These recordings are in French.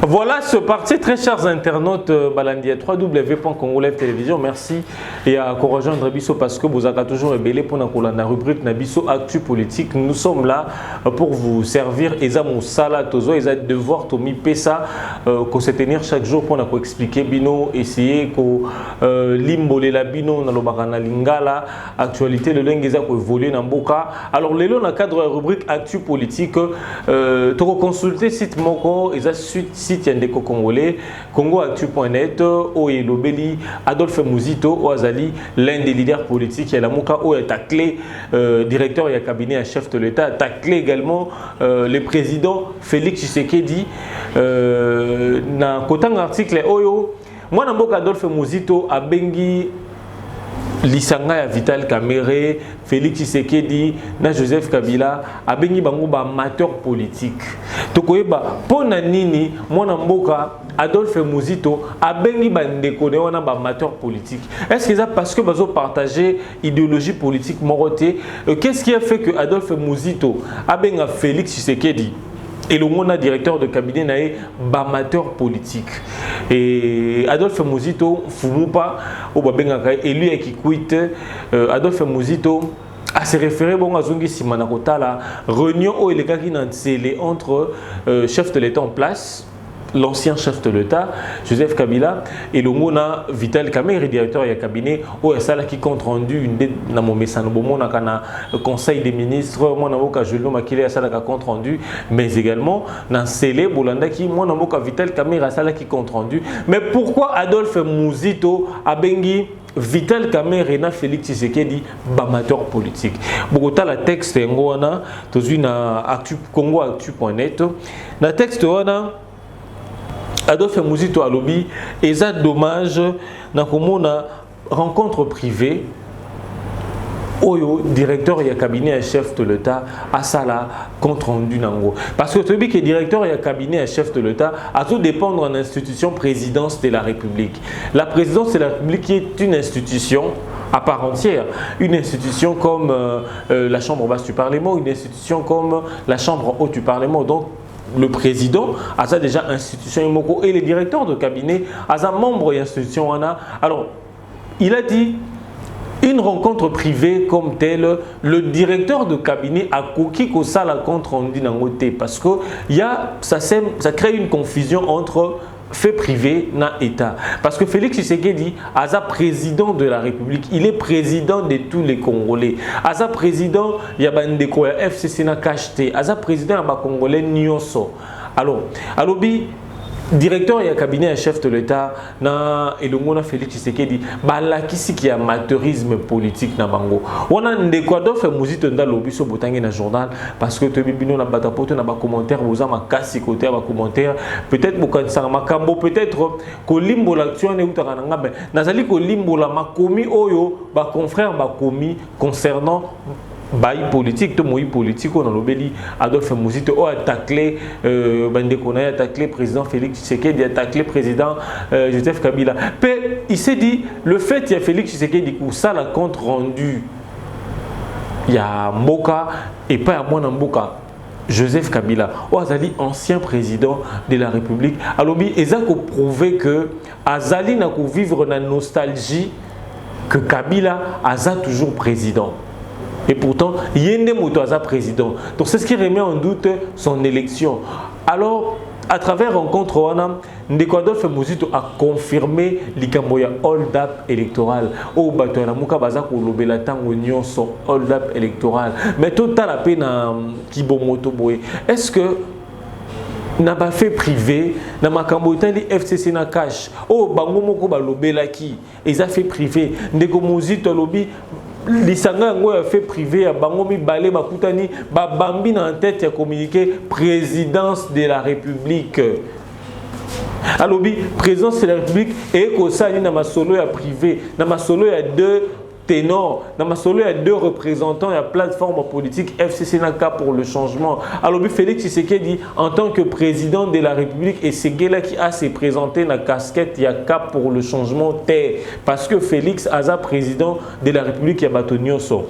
Voilà, ce parti, très chers internautes, Balandia 3W.Congolais Télévision, merci et à Courageant Bisso parce que vous avez toujours ébélé pour la rubrique Nabiso Actu Politique. Nous sommes là pour vous servir. Eza Moussala Tozo, Eza devoir Tomi Pesa, qu'on se tenir chaque jour pour nous expliquer Bino, essayer que l'imbolé la Bino, dans le Barana Lingala, actualité, le Lengeza qui évolue dans Boka. Alors, les dans le cadre de la rubrique Actu Politique, tu consulter site Moko, Eza site Yandeko Congolais, congoactu.net, Oye Lobeli, Adolphe Mouzito, Oazali, l'un des leaders politiques, et la Mouka, Oye Taclé, directeur et cabinet à chef de l'État, Taclé également le président Félix Tshisekedi. Dans un article, Oyo, moi, Namboka Adolphe Mouzito, a Bengi. Lisanga ya Vital Kamerhe, Félix Tshisekedi, na Joseph Kabila, abengi bango ba amateur politique. Tokoyeba pona nini mwana mboka Adolphe Mouzito abengi bandeko ne wana ba amateur politique. Est-ce que ça parce que bazo partager idéologie politique moroté? Qu'est-ce qui a fait que Adolphe Mouzito abenga Félix Tshisekedi? Et le monde directeur de cabinet naé bamateur politique. Et Adolphe Mouzito Fumupa au Babengaka élu qui quitte Adolphe Mouzito à se référer bon à Zungi Simanakota la réunion où il est entre chef de l'État en place, l'ancien chef de l'État, Joseph Kabila, et le Mona Vital Kamerhe, directeur du cabinet, où est-ce qui compte rendu une dans mon message, au Conseil des ministres, mon avocat Julio Makile, ça qui compte rendu, mais également dans Célé Bolanda qui, mon avocat Vital Kamerhe, ça qui compte rendu. Mais pourquoi Adolphe Mouzito a bengi Vital Kamerhe na Félix Tshisekedi bamateur politique? Bogota la texte ngona tozu na actu congoactu.net. Na texte wana Adolphe Mouzito alobi eza dommage na komona rencontre privée oyo directeur ya cabinet et chef de l'État a sala compte rendu nango parce que tobi que directeur ya cabinet et chef de l'État a tout dépendre en institution présidence de la République. La présidence de la République qui est une institution à part entière, une institution comme la chambre basse du Parlement, une institution comme la chambre haute du Parlement. Donc le président a ça déjà institution et les directeurs de cabinet a ça membre de l'institution. Alors, il a dit une rencontre privée comme telle, le directeur de cabinet a coquille que ça la compte rendu dans côté parce que ça crée une confusion entre fait privé na État. Parce que Félix Tshisekedi, Aza président de la République, il est président de tous les Congolais. Aza président, il y a bandeko ya FCC na KHT. Aza président ya ba Congolais nyonso. Alors, alobi directeur et cabinet chef de l'État na elongona Félix Tshisekedi balakisi ki amateurisme politique na bango. Wana ndeko Adolphe Mouzito ndalobi so botangi na journal parce que to bibino na batapoto na ba commentaire boza makasi côté ba commentaire peut-être bokanisa makambo peut-être ko limbo l'action ne utaka na ngabe nazali ko limbo la makomi oyo ba confrère ba komi concernant bail politique, tout moi politique, on a l'obéli Adolphe Mouzito a attaqué Bandeko a attaqué président Félix Tshisekedi, a attaqué président Joseph Kabila. Il s'est dit le fait qu'il y a Félix Tshisekedi où ça la compte rendu, il y a Mboka et pas à moi Mboka. Joseph Kabila, Azali ancien président de la République. Alors ils ont prouvé que Azali n'a qu'à vivre dans la nostalgie que Kabila a toujours président. Et pourtant, Yende Motoaza président. Donc c'est ce qui remet en doute son élection. Alors, à travers rencontre, Ndeko Adolphe Mouzito a confirmé l'Ikamboya hold-up électoral. Au bateau, la Mouka Baza Kolobela Tango Nyonso hold-up électoral. Mais tout à la peine Kibomoto Boé. Est-ce que n'a pas fait privé, n'a pas fait FCC na cash. Oh, bango moko balobela ki. Ils a fait privé. Ndeko Mouzito lobi. Lisanga ngo a fait privé à bangomi balé bakutani ba bambi na tête ya communiqué présidence de la République. Alobi présidence de la République et ko ça ni na masolo ya privé, na masolo ya deux ténor dans ma solo il y a deux représentants, il y a plateforme politique FCC Naka pour le changement. Alors Félix Tshisekedi en tant que président de la République et c'est là qui a se présenté la casquette il y a cap pour le changement parce que Félix Aza président de la République il y a Batonioso.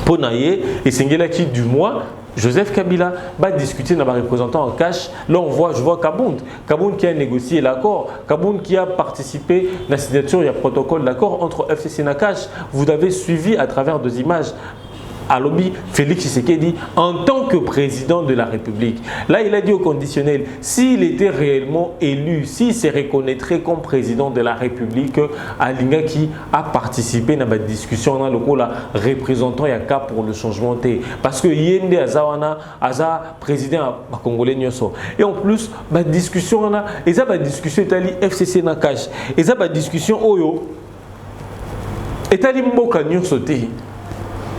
Ponaye et c'est là qui du mois Joseph Kabila va discuter dans les représentants en cash. Là, je vois Kabound. Kabound qui a négocié l'accord. Kabound qui a participé à la signature, il y a protocole d'accord entre FCC et Nakash. Vous avez suivi à travers deux images. À lobby, Félix Tshisekedi en tant que président de la République. Là, il a dit au conditionnel, s'il était réellement élu, s'il se reconnaîtrait comme président de la République, Alinga qui a participé à la discussion dans le coup là, représentant Yaka pour le changement. Parce que Yende Azawana, Aza président congolais Nyoso. Et en plus, la discussion, et ça, la discussion est FCC Nakash. Et ça, la discussion Oyo, est allé Mboka Nyoso.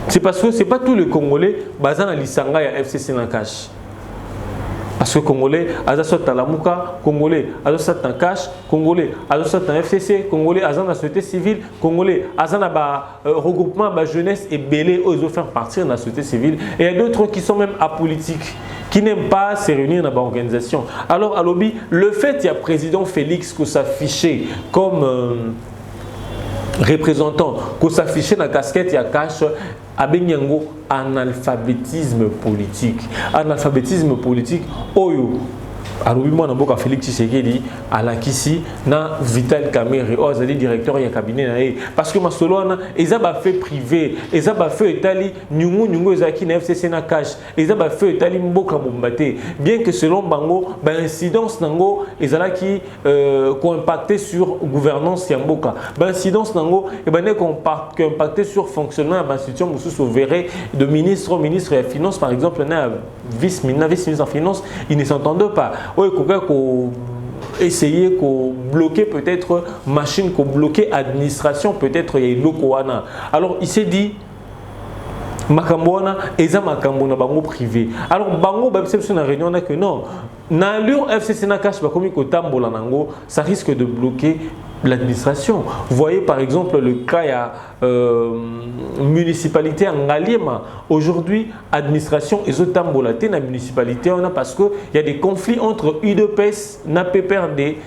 C'est parce que ce n'est pas tous les Congolais basés dans l'Isanga et FCC Nakash. Parce que Congolais, ils sont dans la Mouka, Congolais, ils sont dans Cash, Congolais, ils sont dans FCC, Congolais, ils sont dans la société civile, Congolais, ils sont dans le regroupement de la jeunesse et Belé, ils ont fait partir de la société civile. Et il y a d'autres qui sont même apolitiques, qui n'aiment pas se réunir dans l'organisation. Alors, à lobby, le fait qu'il y a le président Félix qui s'affichait comme représentant, qui s'affichait dans la casquette, il y a Cash. Abenyango analphabétisme politique. Analphabétisme politique, oyo. Alors, moi, je Félix Tshisekedi à la Kissi, na Vital Kamerhe, Ozali directeur du cabinet. Parce que ma solo, ils ont fait privé, ils ont fait Italie, Nyungu Zaki na FCC na cash, ils ont fait Italie Mboka Bombate. Bien que selon Bango, l'incidence Nango, ils ont impacté sur gouvernance Yamboka. L'incidence Nango, ils ont impacté sur fonctionnement de l'institution Moussou verré de ministre des Finances, par exemple, vice-ministre en Finances, ils ne s'entendent pas. Oui, essayer de bloquer peut-être machine, de bloquer administration, peut-être il y a une. Alors il s'est dit, Makambona, et ça Makambona, bango privé. Alors bango, c'est une réunion que non. Dans l'UR FCC Nakash, ça risque de bloquer l'administration. Vous voyez par exemple le cas, il y a municipalité en Ngaliema. Aujourd'hui, administration et Zotambolate, la municipalité, on a parce qu'il y a des conflits entre UDPS, NAPPRD.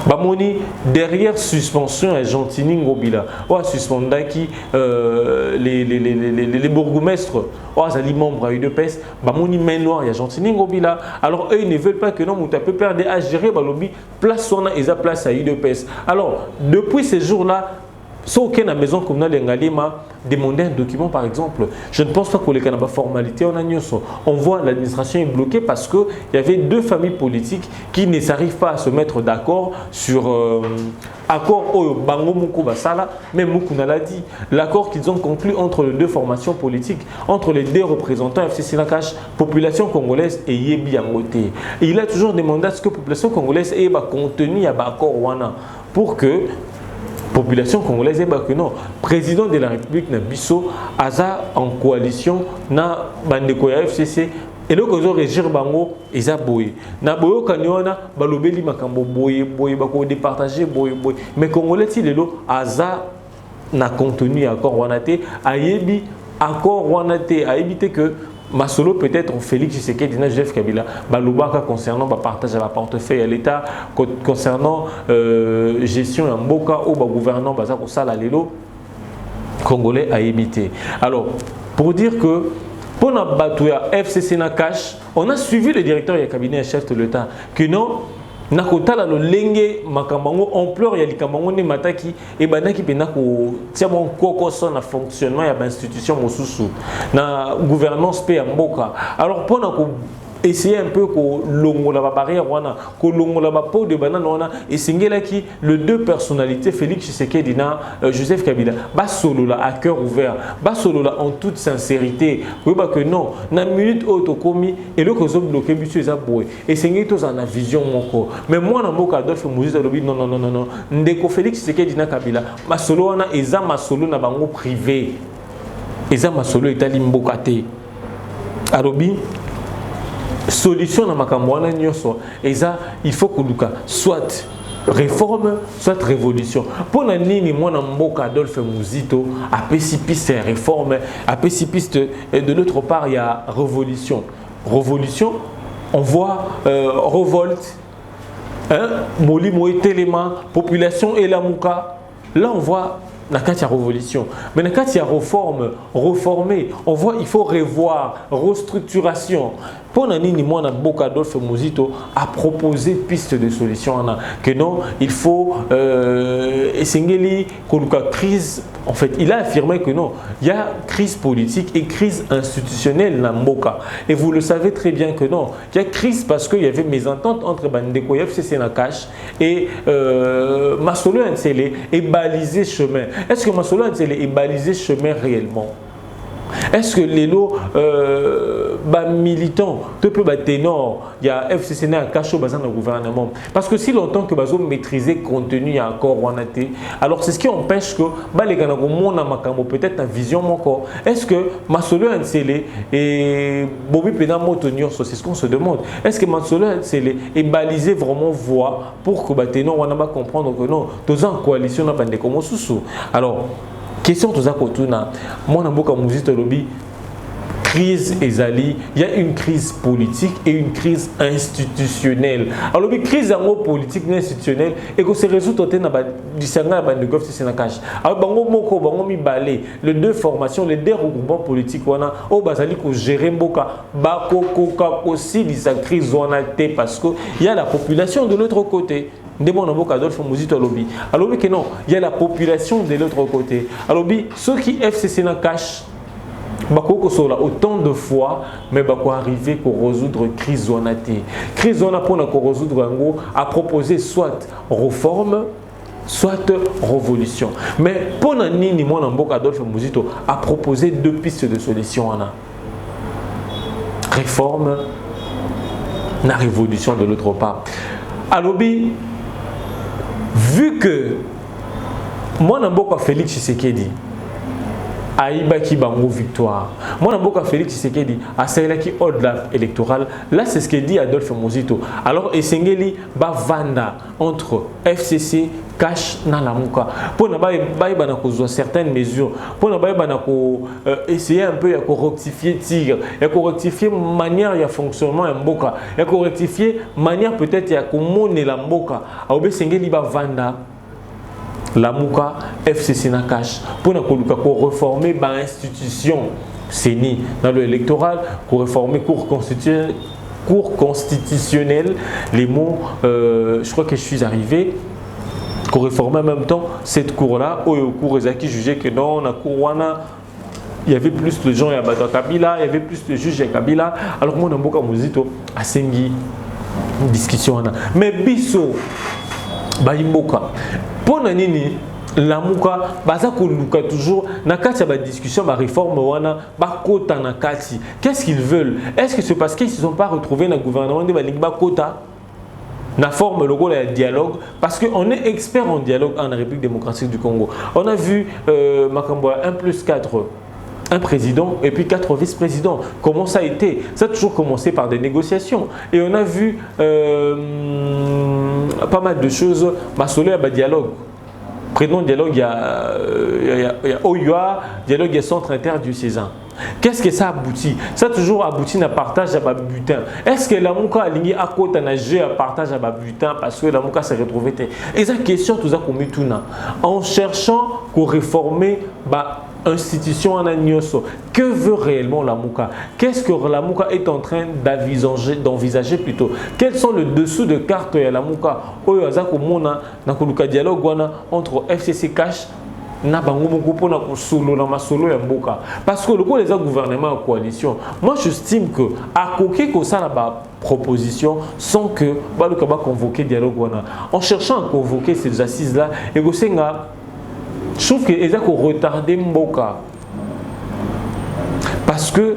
Bamoni derrière suspension à Gentini Ngobila. On suspendaki les bourgmestres. On a les membres à UDPS. Bamoni main noire à Gentini Ngobila. Alors eux ils ne veulent pas que non on peut perdre à gérer balobi place son et sa place à UDPS. Alors depuis ces jours-là, sauf aucun à maison communale d'Engalima demander un document par exemple. Je ne pense pas que les Canada formalité on voit l'administration est bloquée parce que il y avait deux familles politiques qui ne s'arrivent pas à se mettre d'accord sur accord au Bango Moukou Basala, mais Moukouna l'a dit, l'accord qu'ils ont conclu entre les deux formations politiques, entre les deux représentants FCC Nakash, population congolaise et Yebi Angote. Et il a toujours demandé à ce que la population congolaise ait contenu à l'accord Wana pour que population congolaise est que non président de la République na biso aza en coalition na bandeko ya FCC et le kozo régir bango eza boye na boyo kanyona balobeli makambo boye bako départager boye mais congolais ti lelo aza na contenu accord wanate ayebi accord wanate ayebi que Masolo peut-être Félix Tshisekedi et Joseph Kabila balobaka concernant partage à la portefeuille à l'État concernant gestion en Mboka ou gouvernant bazako sala lelo congolais a évité. Alors pour dire que pour na batouya FCC Nakash, on a suivi le directeur du cabinet chef de l'État que non nakotala lo lenge makambango ampleur ya likambango ne mataki e banaki pena ko tia bon kokoso na fonctionnement ya institution mosusu na gouvernance pe ya mboka. Alors pour na ko essayer un peu ko longola ba barrière wana ko longola ba pot de banane wana et singela qui le deux personnalités Félix Tshisekedi na Joseph Kabila ba solo là à cœur ouvert ba solo là en toute sincérité oui ba que non na minute autokomi et le kozo bloquer bitu eza boy et singeli tous en a vision moko mais moi na mboka Adolphe Mouzis alobi non ndeko Félix Tshisekedi na Kabila ba solo wana eza ma solo na bango privé eza ma solo etali mboka te alobi solution na makambo wana nyoso eza il faut que luka soit réforme soit révolution. Pour la nini moi mboka Adolphe Muzito a piste réforme, a piste et de l'autre part il y a révolution. Révolution, on voit révolte, Moli Moï Téléma, population et la Mouka. Là on voit la révolution. Mais quand il y a réforme, réformer, on voit il faut revoir, restructuration. Pour Nani, moi, Adolphe Muzito a proposé piste de solution. Que non, il faut essayer la crise. En fait, il a affirmé que non, il y a crise politique et crise institutionnelle dans Mboka. Et vous le savez très bien que non, il y a crise parce qu'il y avait mésentente entre Bandeko FCC Nakash et Masolo Nsele et balisé chemin. Est-ce que Masolo Nsele est balisé chemin réellement? Est-ce que les lots militants, ténor, il y a FCC à Kacho dans le gouvernement? Parce que si longtemps que Bazo maîtriser contenu à encore Wanaté, alors c'est ce qui empêche que les gens ont peut-être une vision encore. Est-ce que Masolo Nsele et Bobby Penamo Tonyor, c'est ce qu'on se demande. Est-ce que Masolo Nsele est balisé vraiment voix pour que ténor Wanaba comprendre que non, tous en coalition n'a pas de comme sous. Alors, question tout ça kotuna moi namboka Muzito lobby crise ezali, il y a une crise politique et une crise institutionnelle. Alors la crise politique et institutionnelle et que se résout au na ba disanga ba negof c'est na cash. Alors bango moko bango mi balé les deux formations, les deux regroupements politiques wana o bazali ko gérer mboka ba koka aussi di sa crise wana té parce que il y a la population de l'autre côté. Adolphe Muzito lobby. Alors que non, il y a la population de l'autre côté. Alors ceux qui FCC na cash, autant de fois, mais arriver pour résoudre crise zonate. Crise zona pour résoudre à proposer soit réforme, soit révolution. Mais pour nini moi Adolphe Muzito a proposé deux pistes de solution. Réforme, la révolution de l'autre part. Alors vu que moi Namboka Félix Tshisekedi Aïbaki Bango victoire, moi Namboka Félix Tshisekedi a qui au-delà électoral, là c'est ce que dit Adolphe Muzito. Alors Esengeli ba vanda entre FCC cash na la muka pour na ba certaines mesures pour na ba essayer un peu à rectifier tigre et rectifier manière de fonctionnement en mboka et rectifier manière peut-être à comment la mboka a Esengeli ba vanda la muka FCC na cash pour na ko réformer ba institution CENI dans l'électoral pour réformer cour constitutionnelle les mots je crois que je suis arrivé pour réformer en même temps cette cour-là, au cours qui jugeait que non, la cour il y avait plus de gens à Kabila, il y avait plus de juges à Kabila. Alors moi, Namboka Muzito a sengi une discussion. Mais biso, Baimboka, pour Nanini, la Mouka, Bazako Luka toujours, Nakati a une discussion, ma réforme, Bakota Nakati. Qu'est-ce qu'ils veulent? Est-ce que c'est parce qu'ils ne se sont pas retrouvés dans le gouvernement de Bakota? La forme le rôle de dialogue parce qu'on est expert en dialogue en République démocratique du Congo. On a vu Makamboa 1+4, un président et puis 4 vice-présidents. Comment ça a été? Ça a toujours commencé par des négociations. Et on a vu pas mal de choses. Massolé a dialogue. Prénom dialogue, il y a OUA, dialogue, il y a centre interdiocésain. Qu'est-ce que ça aboutit? Ça a toujours abouti à partage à butin. Est-ce que la Mouka a aligné à côté d'un jeu à partage à butin parce que la Mouka s'est retrouvée? Et cette question, tout ça qu'on met tout en cherchant qu'on réformer institution en agnoso. Que veut réellement la Mouka? Qu'est-ce que la Mouka est en train d'envisager plutôt? Quels sont les dessous de cartes de la Mouka? Oyo azako mona na koluka dialogue wana entre FCC Cash na bango moko pona ko solo na masolo ya mboka. Parce que le coup les gouvernements en coalition, moi j'estime que à côté que ça la proposition sans que baluka ba convoquer dialogue wana. En cherchant à convoquer ces assises là et go senga je trouve que ils ont retardé Mboka parce que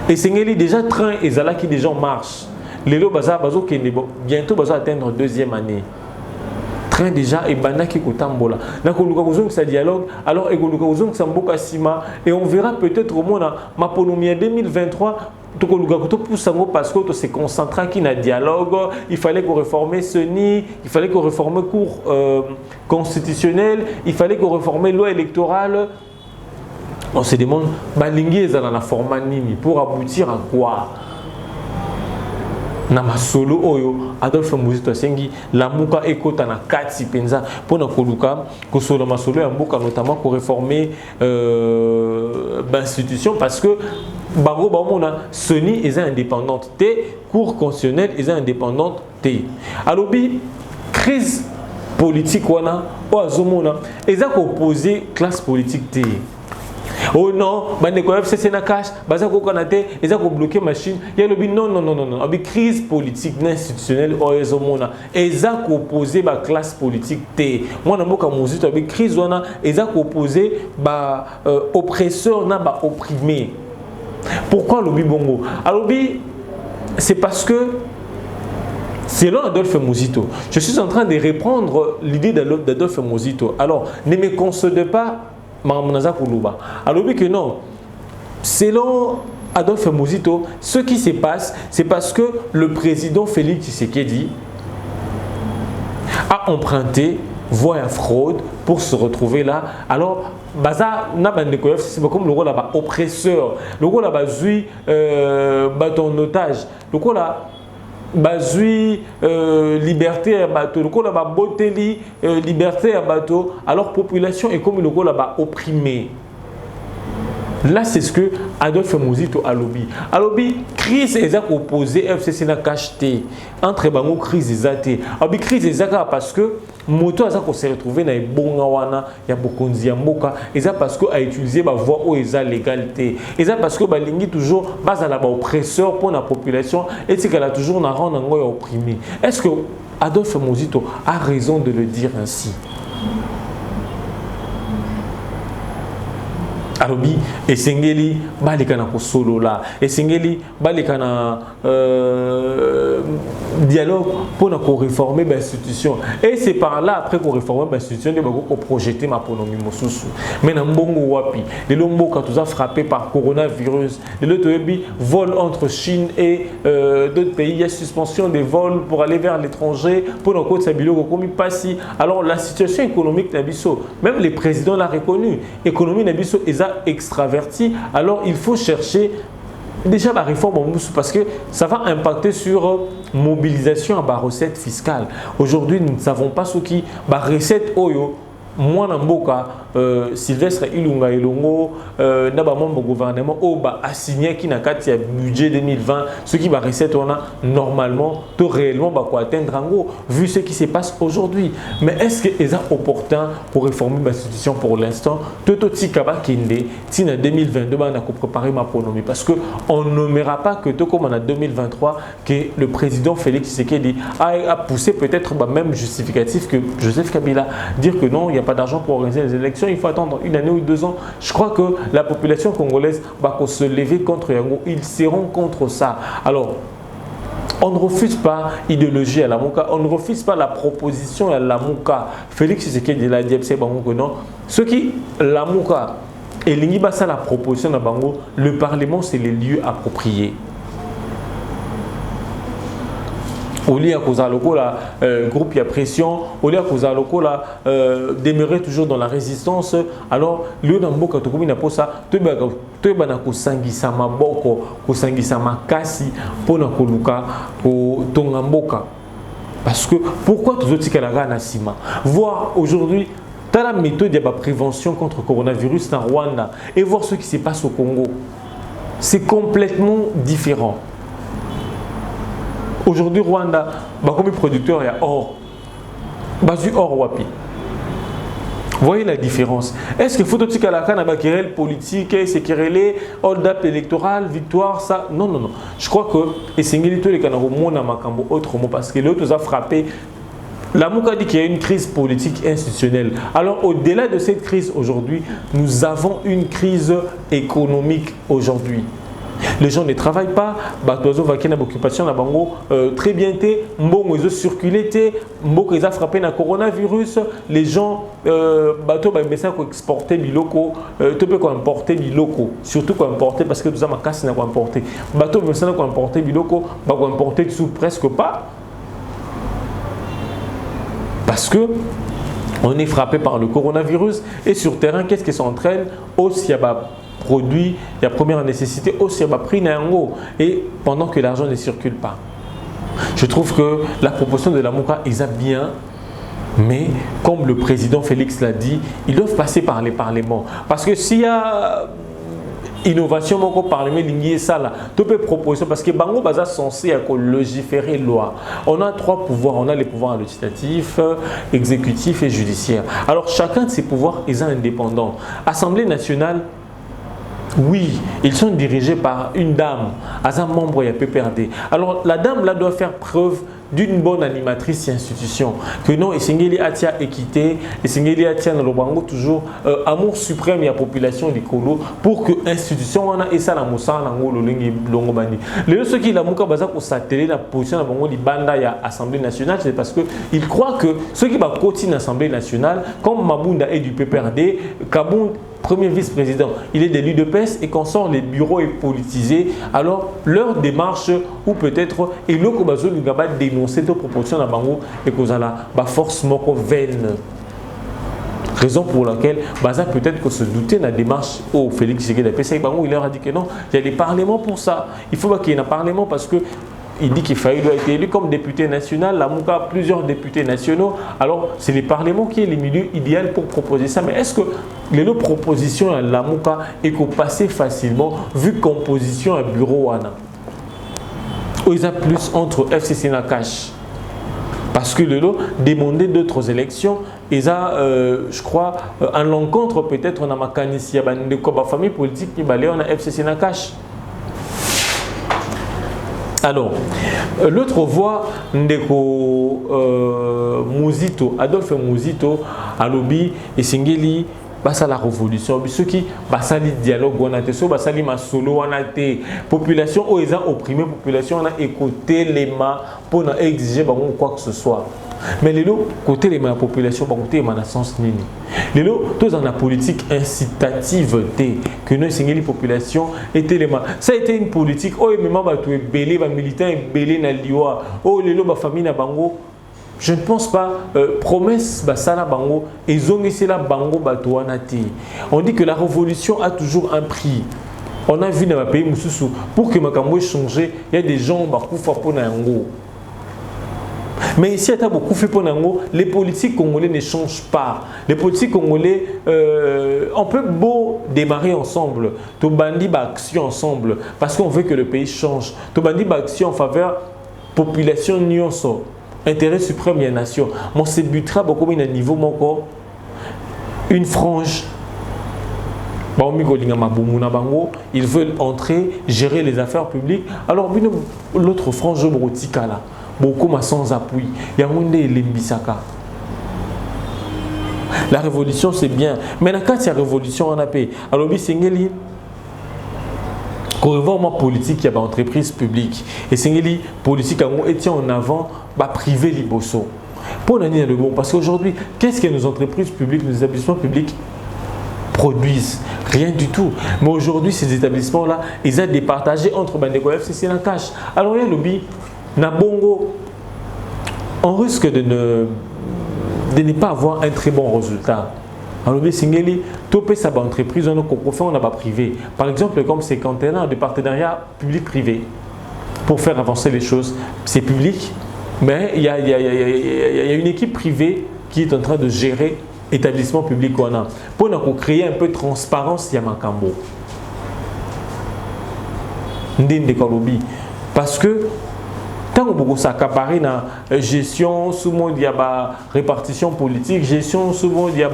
et Sengeli déjà train et Zala qui déjà marche les lots bazo qui bientôt bazo atteindre deuxième année train déjà et banaki kotambola na koluka kozong sa dialogue alors et koluka kozong sa Mboka sima et on verra peut-être au moins ma ponomie 2023 parce que se concentrer qui na dialogue, il fallait qu'on réforme CENI, il fallait qu'on réforme le cours constitutionnel, il fallait qu'on réforme la loi électorale. On se demande, balingi est dans la format nini pour aboutir à quoi? Na masolo oyo Adolphe Muzito asengi lamuka ekota na kati penza pona koluka kosolo masolo ya mboka notamment pour réformer l'institution parce que bango bamona CENI est indépendante té cour constitutionnelle est indépendante té alobi crise politique wana o azomona eza ko opposer classe politique té. Oh non, bandeko FCC na cash, baza ko kanate, eza ko bloquer machine. Ya lobi non. Abi crise politique institutionnelle o ezomona. Eza ko opposer ba classe politique té. Moi na mboka Muzito abi crise wana eza ko opposer ba oppresseur na ba opprimé. Pourquoi lobi bongo? Alobi c'est parce que selon Adolphe Muzito, je suis en train de reprendre l'idée d'Adolphe Muzito. Alors, ne me concedez pas alors que non, selon Adolphe Muzito, ce qui se passe, c'est parce que le président Félix Tshisekedi a emprunté voie à fraude pour se retrouver là. Alors, baza na c'est comme le rôle là-bas oppresseur, le rôle là-bas bâton otage, le rôle là bazui liberté à bateau, le coup là-bas boteli liberté à bateau, alors population est comme le coup là-bas opprimée. Là, c'est ce que Adolphe Muzito a lobby. A lobby, crise est opposée FCC n'a cacheté entre bango crise exacte. Abi crise exacte parce que moto a s'est retrouvé dans bonga wana ya bokonzi ya mboka et ça parce que a utilisé ba voie au eza légalité. Et ça parce que ba lingi toujours base à la oppresseur pour la population et c'est qu'elle a toujours na rendre ngo opprimé. Est-ce que Adolphe Muzito a raison de le dire ainsi? Arobi esengeli balikana ko solo la esengeli balikana dialogue pour nous réformer l'institution et c'est par là après qu'on réforme l'institution de qu'on projeter ma économie mosusu mais na mbongo wapi les lomboka tout ça frappé par coronavirus les autres vol entre Chine et d'autres pays il y a suspension des vols pour aller vers l'étranger pour nos côtes sabilo comme passi alors la situation économique nabiso même les présidents l'a reconnu économie nabiso est extraverti alors il faut chercher déjà la réforme parce que ça va impacter sur mobilisation à la recette fiscale. Aujourd'hui, nous ne savons pas ce qui va recette oyo. Moi, Namboka, Sylvestre Ilunga Ilongo, Nabamambo gouvernement, a signé qui n'a qu'à budget 2020, ce qui va recette on a normalement, tout réellement va atteindre en gros, vu ce qui se passe aujourd'hui. Mais est-ce que c'est opportun pour réformer l'institution pour l'instant? Tout Tikaba Kinde, si en 2022, on a préparé ma économie parce qu'on ne nommera pas que tout comme en 2023, que le président Félix Tshisekedi a poussé peut-être même justificatif que Joseph Kabila dire que non, il n'y a pas d'argent pour organiser les élections, il faut attendre une année ou 2 ans. Je crois que la population congolaise va se lever contre Yango. Ils seront contre ça. Alors, on ne refuse pas l'idéologie à la Mouka, on ne refuse pas la proposition à la Mouka. Félix Tshisekedi l'a dit, c'est bon que non. Ce qui, la Mouka, et l'Ingibasa la proposition à Bango, le Parlement, c'est les lieux appropriés. Au lieu de la groupe à pression, au lieu de demeurer toujours dans la résistance, alors lieu dans beaucoup de communes pour ça, tu vas sangisa maboko, sangisa makasi pour na koluka pour tongamboka. Parce que pourquoi tous autres kalaga na sima? Voir aujourd'hui la méthode de la prévention contre le coronavirus en Rwanda et voir ce qui se passe au Congo, c'est complètement différent. Aujourd'hui, Rwanda, comme producteur, il y a or. Basu or wapi. Voyez la différence. Est-ce que faut que tu aies la querelle politique, c'est querelle, hold-up électoral, victoire, ça? Non. Je crois que, et c'est les Kanaro autrement, parce que l'autre a frappé. La Mouka dit qu'il y a une crise politique institutionnelle. Alors, au-delà de cette crise aujourd'hui, nous avons une crise économique aujourd'hui. Les gens ne travaillent pas, bateau va qu'il y a occupation na bango très bien té, mbongo ils ont circulé té, mbongo ils ont frappé na coronavirus, les gens bateau ba message ko exporter biloko, tu peux ko importer biloko, surtout ko importer parce que nous avons casse na ko importer. Bateau message ko importer biloko, ba ko importer sous presque pas. Parce que on est frappé par le coronavirus et sur terrain qu'est-ce qui s'entraîne aussi produits, il y a première nécessité aussi à prix et pendant que l'argent ne circule pas. Je trouve que la proposition de la Mouka est bien, mais comme le président Félix l'a dit, ils doivent passer par les parlements. Parce que s'il y a innovation, mon parlement lié ça là, tu peux proposer parce que Bango Baza censé légiférer loi. On a 3 pouvoirs, on a les pouvoirs législatifs, exécutifs et judiciaires. Alors chacun de ces pouvoirs est indépendant. Assemblée nationale. Oui, ils sont dirigés par une dame, un membre de PPRD. Alors la dame là doit faire preuve d'une bonne animatrice et institution. Que non, Essengeli Atia équité, Essengeli Atia dans le bango toujours amour suprême de la population du Kolo pour que l'institution on a et ça la moussa nango lolingi longobani. Les ceux qui la mouka baza pour s'atteler la position de bango di banda ya Assemblée nationale, c'est parce que ils croient que ceux qui va continuer l'Assemblée nationale comme Mabunda est du PPRD, Kabound premier vice-président, il est de l'UDPS et qu'on sort les bureaux est politisé, alors leur démarche ou peut-être et le Kobazo Lugaba dénoncer toute proposition à Bango et qu'on a la force moko vaine. Raison pour laquelle Baza peut-être que se douter de la démarche au Félix Tshisekedi Bango, il leur a dit que non, il y a des parlements pour ça. Il faut qu'il y ait un parlement parce que il dit qu'il doit être élu comme député national, la Mouka a plusieurs députés nationaux. Alors, c'est le Parlement qui est le milieu idéal pour proposer ça. Mais est-ce que les propositions à la Mouka est qu'on passe facilement vu composition à bureau Wana? Ou ils ont plus entre FCC et Cash? Parce que le lot demander d'autres élections, ils ont, je crois, à l'encontre peut-être on a Makanissi, de la famille politique qui balait on a FCC et Cash. Alors, l'autre voix, Ndeko Mouzito, Adolphe Mouzito, Alobi et Singeli, basa la révolution, ceux qui basa le dialogue, on a été basa li masolo, on a été population, où ils ont opprimé population, on a écouté les mains pour exiger quoi que ce soit. Mais les lots, côté les mains population, côté les sens nini. Les lots, tous dans la politique incitative que nous signé les populations étaient les mains. Ça a été une politique. Oh, mais maman, tu es belé, va militant, belé na liwa. Oh, les lots, ma famille na bango. Je ne pense pas. Promesse, bah ça la bango. Et zongi la bango batouanati. On dit que la révolution a toujours un prix. On a vu dans le pays Moussoussou pour que Makambo change, il y a des gens qui font pour nango. Mais ici, il y a beaucoup fait pour Nango. Les politiques congolais ne changent pas. Les politiques congolais, on peut beau démarrer ensemble. Tout bandi action ensemble parce qu'on veut que le pays change. Tout bandi action en faveur population nyonso, intérêt suprême de la nation. Mon c'est butra beaucoup à niveau moko une frange. Ils veulent entrer, gérer les affaires publiques. Alors l'autre frange brotika là. Beaucoup sans appui. Il y a la révolution c'est bien. Mais quand il y a révolution on a payé. Alors Singeli, quand on voit politique, il y a une entreprise publique. Et Singeli, politique est en avant, privé liboso. Pour l'année le bon, parce qu'aujourd'hui, qu'est-ce que nos entreprises publiques, nos établissements publics produisent? Rien du tout. Mais aujourd'hui, ces établissements-là, ils ont départagé entre Bandeko FCC et la cash. Alors il y a lobby. Nabongo, on risque de ne pas avoir un très bon résultat. Alors, Singeli, topé sa entreprise, on n'a pas privé. Par exemple, comme c'est contenant de partenariat public-privé pour faire avancer les choses. C'est public, mais il y a une équipe privée qui est en train de gérer l'établissement public qu'on a. Pour créer un peu de transparence, il y a Makambo. Parce que tant que beaucoup s'accaparer dans gestion, sous monde il y a répartition politique, gestion sous monde il y a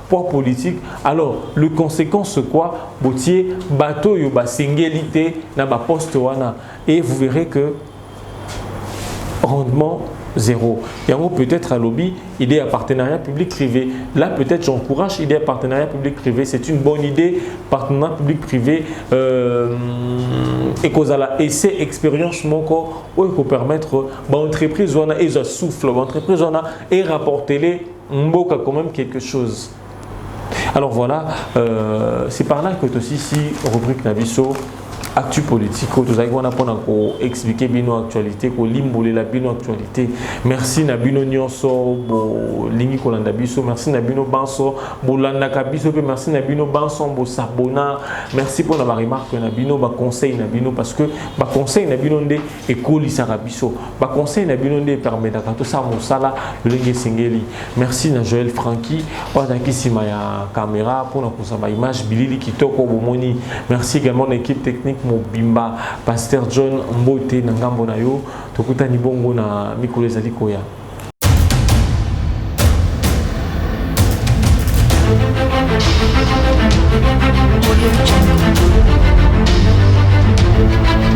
poids politique. Alors le conséquence c'est quoi? Botier bateau yoba singélité na ba poste wana et vous verrez que rendement zéro. Il y a peut-être à lobby, idée à partenariat public-privé. Là, peut-être j'encourage idée à partenariat public-privé. C'est une bonne idée, partenariat public-privé. Et qu'on a la essai expérience mon corps où il peut permettre l'entreprise on a et ça souffle l'entreprise on a et rapporter les mboka quand même quelque chose. Alors voilà, c'est par là que aussi si rubrique Nabiso actu politique, tout ça qu'on a pour expliquer bien nos actualités, pour limboler la bien actualité. Merci Nabino Nyonso, pour lingi kolanda biso, merci Nabino Banso, pour landa kabiso, merci Nabino Banso, pour sabona, merci pour la remarque Nabino, ba conseil Nabino parce que ba conseil Nabino ndé école sarabiso, ba conseil Nabino ndé permet d'être tout ça mosala lingi singeli. Merci na Joël Francky, pour la kisima ya caméra pour na image bilili kitoko bomoni. Merci également l'équipe technique Mobimba, Pasteur John Mbote Nangambo na yo, tokuta ni bongo na mikolo ezali koya. Audio Jungle.